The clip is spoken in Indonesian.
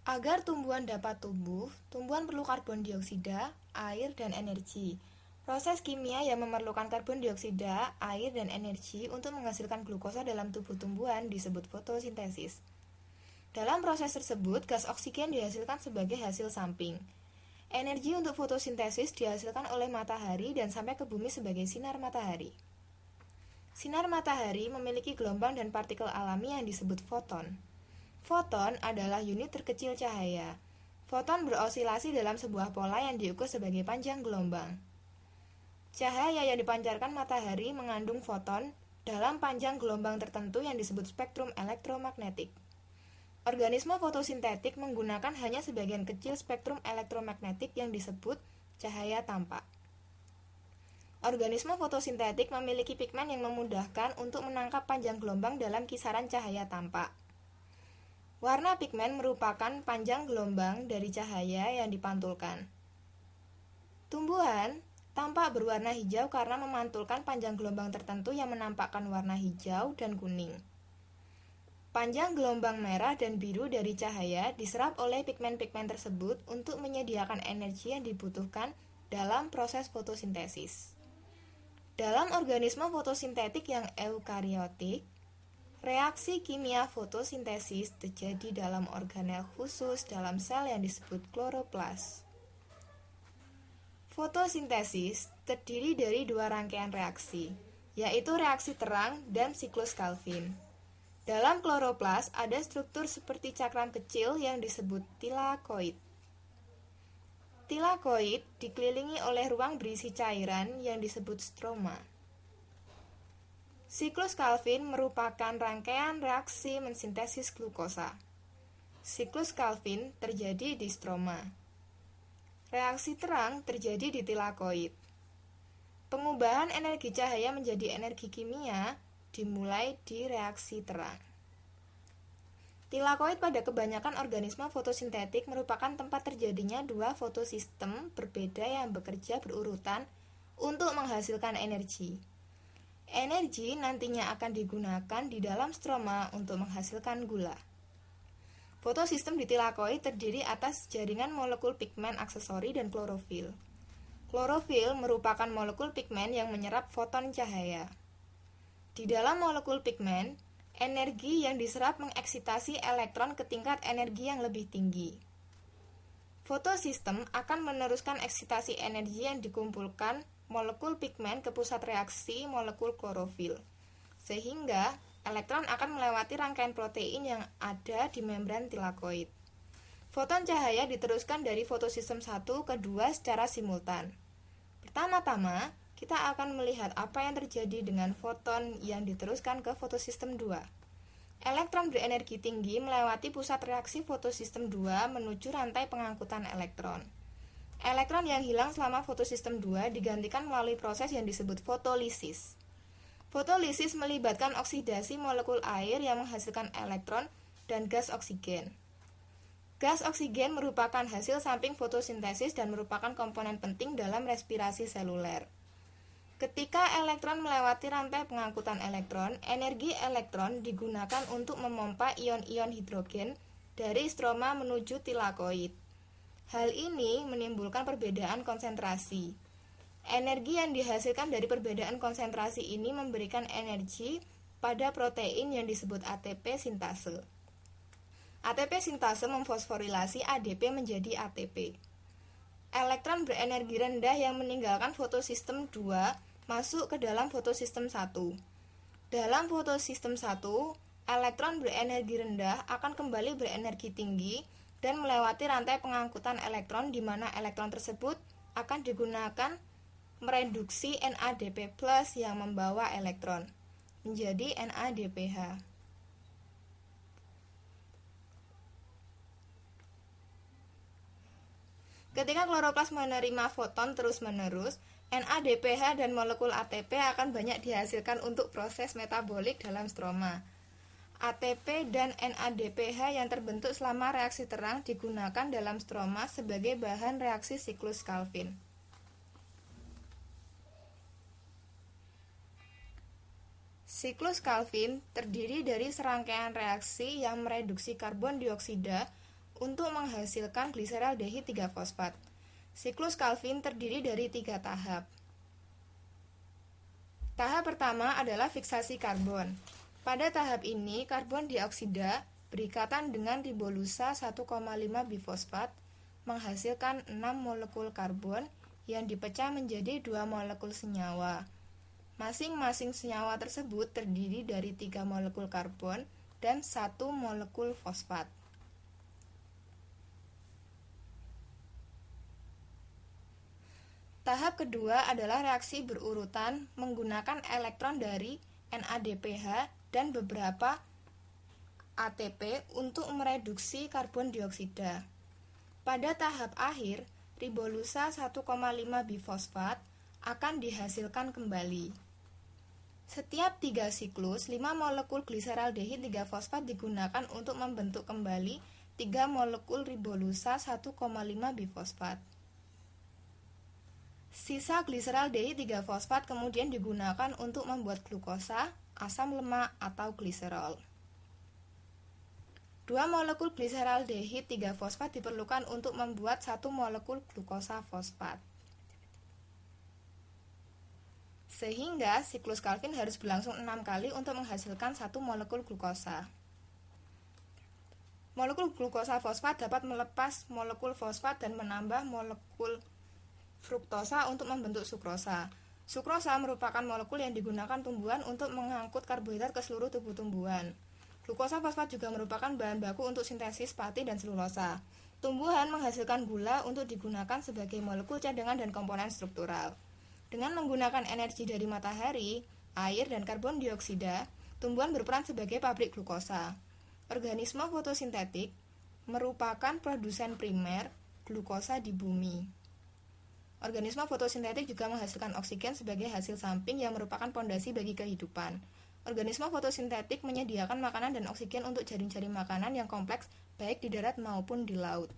Agar tumbuhan dapat tumbuh, tumbuhan perlu karbon dioksida, air, dan energi. Proses kimia yang memerlukan karbon dioksida, air, dan energi untuk menghasilkan glukosa dalam tubuh tumbuhan disebut fotosintesis. Dalam proses tersebut, gas oksigen dihasilkan sebagai hasil samping. Energi untuk fotosintesis dihasilkan oleh matahari dan sampai ke bumi sebagai sinar matahari. Sinar matahari memiliki gelombang dan partikel alami yang disebut foton. Foton adalah unit terkecil cahaya. Foton berosilasi dalam sebuah pola yang diukur sebagai panjang gelombang. Cahaya yang dipancarkan matahari mengandung foton dalam panjang gelombang tertentu yang disebut spektrum elektromagnetik. Organisme fotosintetik menggunakan hanya sebagian kecil spektrum elektromagnetik yang disebut cahaya tampak. Organisme fotosintetik memiliki pigmen yang memudahkan untuk menangkap panjang gelombang dalam kisaran cahaya tampak. Warna pigmen merupakan panjang gelombang dari cahaya yang dipantulkan. Tumbuhan tampak berwarna hijau karena memantulkan panjang gelombang tertentu yang menampakkan warna hijau dan kuning. Panjang gelombang merah dan biru dari cahaya diserap oleh pigmen-pigmen tersebut untuk menyediakan energi yang dibutuhkan dalam proses fotosintesis. Dalam organisme fotosintetik yang eukariotik, reaksi kimia fotosintesis terjadi dalam organel khusus dalam sel yang disebut kloroplas. Fotosintesis terdiri dari dua rangkaian reaksi, yaitu reaksi terang dan siklus Calvin. Dalam kloroplas ada struktur seperti cakram kecil yang disebut tilakoid. Tilakoid dikelilingi oleh ruang berisi cairan yang disebut stroma. Siklus Calvin merupakan rangkaian reaksi mensintesis glukosa. Siklus Calvin terjadi di stroma. Reaksi terang terjadi di tilakoid. Pengubahan energi cahaya menjadi energi kimia dimulai di reaksi terang. Tilakoid pada kebanyakan organisme fotosintetik merupakan tempat terjadinya dua fotosistem berbeda yang bekerja berurutan untuk menghasilkan energi. Energi nantinya akan digunakan di dalam stroma untuk menghasilkan gula. Fotosistem di tilakoid terdiri atas jaringan molekul pigmen aksesori dan klorofil. Klorofil merupakan molekul pigmen yang menyerap foton cahaya. Di dalam molekul pigmen, energi yang diserap mengeksitasi elektron ke tingkat energi yang lebih tinggi. Fotosistem akan meneruskan eksitasi energi yang dikumpulkan molekul pigmen ke pusat reaksi molekul klorofil, sehingga elektron akan melewati rangkaian protein yang ada di membran tilakoid. Foton cahaya diteruskan dari fotosistem 1 ke 2 secara simultan. Pertama-tama, kita akan melihat apa yang terjadi dengan foton yang diteruskan ke fotosistem 2. Elektron berenergi tinggi melewati pusat reaksi fotosistem 2 menuju rantai pengangkutan elektron. Elektron yang hilang selama fotosistem 2 digantikan melalui proses yang disebut fotolisis. Fotolisis melibatkan oksidasi molekul air yang menghasilkan elektron dan gas oksigen. Gas oksigen merupakan hasil samping fotosintesis dan merupakan komponen penting dalam respirasi seluler. Ketika elektron melewati rantai pengangkutan elektron, energi elektron digunakan untuk memompa ion-ion hidrogen dari stroma menuju tilakoid. Hal ini menimbulkan perbedaan konsentrasi. Energi yang dihasilkan dari perbedaan konsentrasi ini memberikan energi pada protein yang disebut ATP sintase. ATP sintase memfosforilasi ADP menjadi ATP. Elektron berenergi rendah yang meninggalkan fotosistem 2 masuk ke dalam fotosistem 1. Dalam fotosistem 1, elektron berenergi rendah akan kembali berenergi tinggi dan melewati rantai pengangkutan elektron di mana elektron tersebut akan digunakan mereduksi NADP+ yang membawa elektron menjadi NADPH. Ketika kloroplas menerima foton terus-menerus, NADPH dan molekul ATP akan banyak dihasilkan untuk proses metabolik dalam stroma. ATP dan NADPH yang terbentuk selama reaksi terang digunakan dalam stroma sebagai bahan reaksi siklus Calvin. Siklus Calvin terdiri dari serangkaian reaksi yang mereduksi karbon dioksida untuk menghasilkan gliseraldehid 3-fosfat. Siklus Calvin terdiri dari 3 tahap. Tahap pertama adalah fiksasi karbon. Pada tahap ini, karbon dioksida berikatan dengan ribolusa 1,5 bifosfat menghasilkan 6 molekul karbon yang dipecah menjadi 2 molekul senyawa. Masing-masing senyawa tersebut terdiri dari 3 molekul karbon dan 1 molekul fosfat. Tahap kedua adalah reaksi berurutan menggunakan elektron dari NADPH dan beberapa ATP untuk mereduksi karbon dioksida. Pada tahap akhir, ribolusa 1,5 bifosfat akan dihasilkan kembali. Setiap 3 siklus, 5 molekul gliseraldehid 3-fosfat digunakan untuk membentuk kembali 3 molekul ribolusa 1,5 bifosfat. Sisa gliseraldehid 3-fosfat kemudian digunakan untuk membuat glukosa, asam lemak, atau gliserol. 2 molekul gliseraldehid 3-fosfat diperlukan untuk membuat 1 molekul glukosa fosfat. Sehingga siklus Calvin harus berlangsung 6 kali untuk menghasilkan 1 molekul glukosa. Molekul glukosa fosfat dapat melepas molekul fosfat dan menambah molekul fruktosa untuk membentuk sukrosa. Sukrosa merupakan molekul yang digunakan tumbuhan untuk mengangkut karbohidrat ke seluruh tubuh tumbuhan. Glukosa fosfat juga merupakan bahan baku untuk sintesis pati dan selulosa. Tumbuhan menghasilkan gula untuk digunakan sebagai molekul cadangan dan komponen struktural. Dengan menggunakan energi dari matahari, air, dan karbon dioksida, tumbuhan berperan sebagai pabrik glukosa. Organisme fotosintetik merupakan produsen primer glukosa di bumi. Organisme fotosintetik juga menghasilkan oksigen sebagai hasil samping yang merupakan pondasi bagi kehidupan. Organisme fotosintetik menyediakan makanan dan oksigen untuk jaring-jaring makanan yang kompleks baik di darat maupun di laut.